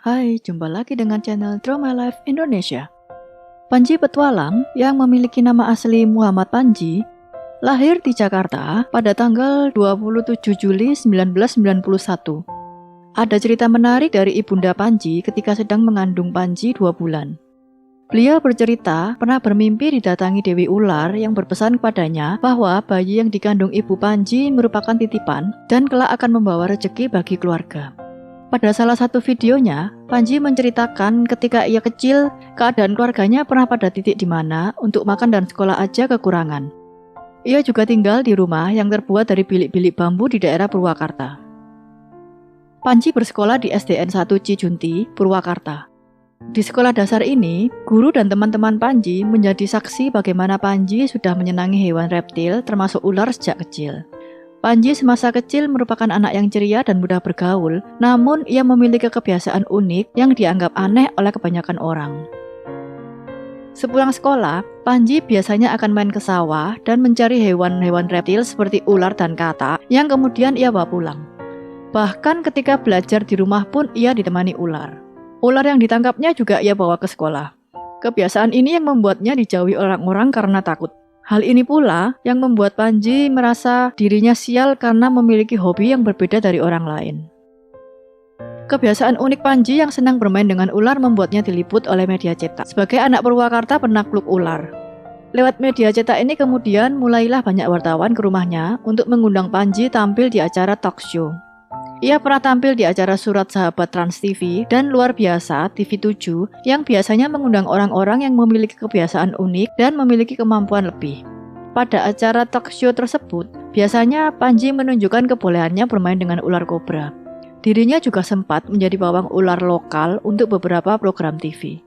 Hai, jumpa lagi dengan channel Draw My Life Indonesia. Panji Petualang yang memiliki nama asli Muhammad Panji lahir di Jakarta pada tanggal 27 Juli 1991. Ada cerita menarik dari ibunda Panji ketika sedang mengandung Panji 2 bulan. Beliau bercerita pernah bermimpi didatangi Dewi Ular yang berpesan kepadanya bahwa bayi yang dikandung ibu Panji merupakan titipan dan kelak akan membawa rezeki bagi keluarga. Pada salah satu videonya, Panji menceritakan ketika ia kecil, keadaan keluarganya pernah pada titik di mana untuk makan dan sekolah aja kekurangan. Ia juga tinggal di rumah yang terbuat dari bilik-bilik bambu di daerah Purwakarta. Panji bersekolah di SDN 1 Cijunti, Purwakarta. Di sekolah dasar ini, guru dan teman-teman Panji menjadi saksi bagaimana Panji sudah menyenangi hewan reptil termasuk ular sejak kecil. Panji semasa kecil merupakan anak yang ceria dan mudah bergaul, namun ia memiliki kebiasaan unik yang dianggap aneh oleh kebanyakan orang. Sepulang sekolah, Panji biasanya akan main ke sawah dan mencari hewan-hewan reptil seperti ular dan katak yang kemudian ia bawa pulang. Bahkan ketika belajar di rumah pun ia ditemani ular. Ular yang ditangkapnya juga ia bawa ke sekolah. Kebiasaan ini yang membuatnya dijauhi orang-orang karena takut. Hal ini pula yang membuat Panji merasa dirinya sial karena memiliki hobi yang berbeda dari orang lain. Kebiasaan unik Panji yang senang bermain dengan ular membuatnya diliput oleh media cetak sebagai anak Purwakarta penakluk ular. Lewat media cetak ini kemudian mulailah banyak wartawan ke rumahnya untuk mengundang Panji tampil di acara talk show. Ia pernah tampil di acara Surat Sahabat Trans TV dan Luar Biasa TV7 yang biasanya mengundang orang-orang yang memiliki kebiasaan unik dan memiliki kemampuan lebih. Pada acara talk show tersebut, biasanya Panji menunjukkan kebolehannya bermain dengan ular kobra. Dirinya juga sempat menjadi pawang ular lokal untuk beberapa program TV.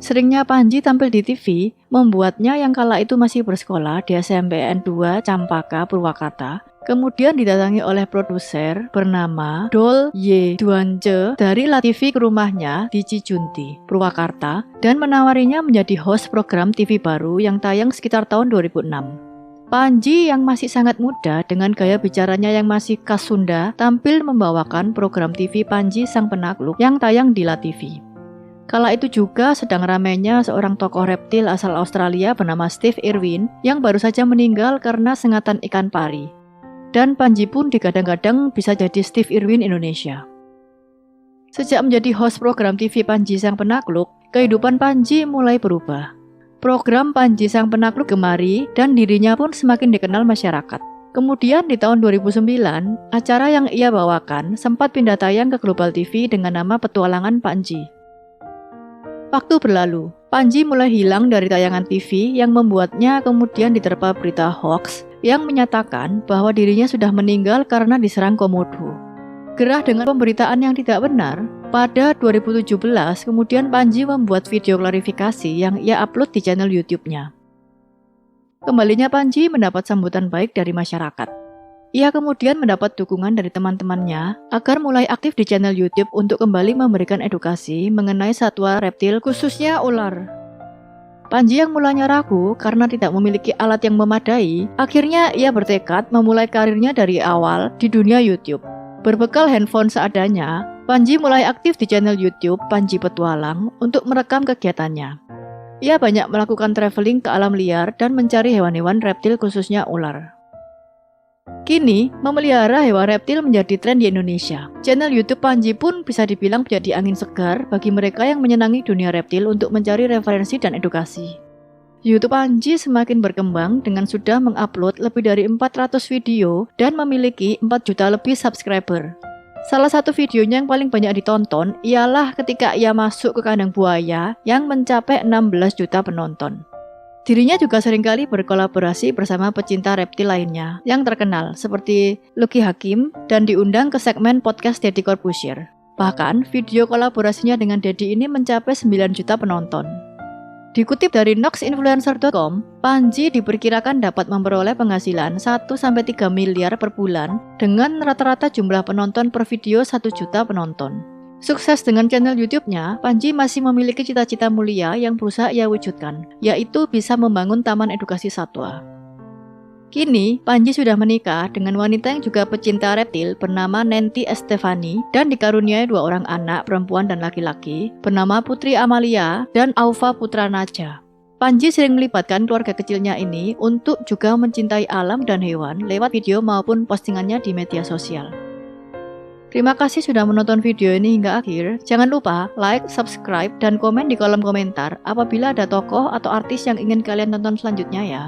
Seringnya Panji tampil di TV membuatnya yang kala itu masih bersekolah di SMPN 2 Campaka, Purwakarta, kemudian didatangi oleh produser bernama Dol Y Duance dari LaTV ke rumahnya di Cijunti, Purwakarta, dan menawarinya menjadi host program TV baru yang tayang sekitar tahun 2006. Panji yang masih sangat muda dengan gaya bicaranya yang masih khas Sunda tampil membawakan program TV Panji Sang Penakluk yang tayang di LaTV. Kala itu juga sedang ramainya seorang tokoh reptil asal Australia bernama Steve Irwin yang baru saja meninggal karena sengatan ikan pari. Dan Panji pun digadang-gadang bisa jadi Steve Irwin Indonesia. Sejak menjadi host program TV Panji Sang Penakluk, kehidupan Panji mulai berubah. Program Panji Sang Penakluk gemari dan dirinya pun semakin dikenal masyarakat. Kemudian di tahun 2009, acara yang ia bawakan sempat pindah tayang ke Global TV dengan nama Petualangan Panji. Waktu berlalu, Panji mulai hilang dari tayangan TV yang membuatnya kemudian diterpa berita hoax yang menyatakan bahwa dirinya sudah meninggal karena diserang komodo. Gerah dengan pemberitaan yang tidak benar, pada 2017 kemudian Panji membuat video klarifikasi yang ia upload di channel YouTube-nya. Kembalinya Panji mendapat sambutan baik dari masyarakat. Ia kemudian mendapat dukungan dari teman-temannya agar mulai aktif di channel YouTube untuk kembali memberikan edukasi mengenai satwa reptil khususnya ular. Panji yang mulanya ragu karena tidak memiliki alat yang memadai, akhirnya ia bertekad memulai karirnya dari awal di dunia YouTube. Berbekal handphone seadanya, Panji mulai aktif di channel YouTube Panji Petualang untuk merekam kegiatannya. Ia banyak melakukan traveling ke alam liar dan mencari hewan-hewan reptil khususnya ular. Kini, memelihara hewan reptil menjadi tren di Indonesia. Channel YouTube Panji pun bisa dibilang menjadi angin segar bagi mereka yang menyenangi dunia reptil untuk mencari referensi dan edukasi. YouTube Panji semakin berkembang dengan sudah mengupload lebih dari 400 video dan memiliki 4 juta lebih subscriber. Salah satu videonya yang paling banyak ditonton ialah ketika ia masuk ke kandang buaya yang mencapai 16 juta penonton. Dirinya juga seringkali berkolaborasi bersama pecinta reptil lainnya yang terkenal seperti Lucky Hakim dan diundang ke segmen podcast Deddy Corbuzier. Bahkan video kolaborasinya dengan Deddy ini mencapai 9 juta penonton. Dikutip dari noxinfluencer.com, Panji diperkirakan dapat memperoleh penghasilan 1-3 miliar per bulan dengan rata-rata jumlah penonton per video 1 juta penonton. Sukses dengan channel YouTube-nya, Panji masih memiliki cita-cita mulia yang berusaha ia wujudkan, yaitu bisa membangun taman edukasi satwa. Kini, Panji sudah menikah dengan wanita yang juga pecinta reptil bernama Nenty Estefani dan dikaruniai 2 orang anak perempuan dan laki-laki bernama Putri Amalia dan Aufa Putra Naja. Panji sering melibatkan keluarga kecilnya ini untuk juga mencintai alam dan hewan lewat video maupun postingannya di media sosial. Terima kasih sudah menonton video ini hingga akhir. Jangan lupa like, subscribe, dan komen di kolom komentar apabila ada tokoh atau artis yang ingin kalian tonton selanjutnya ya.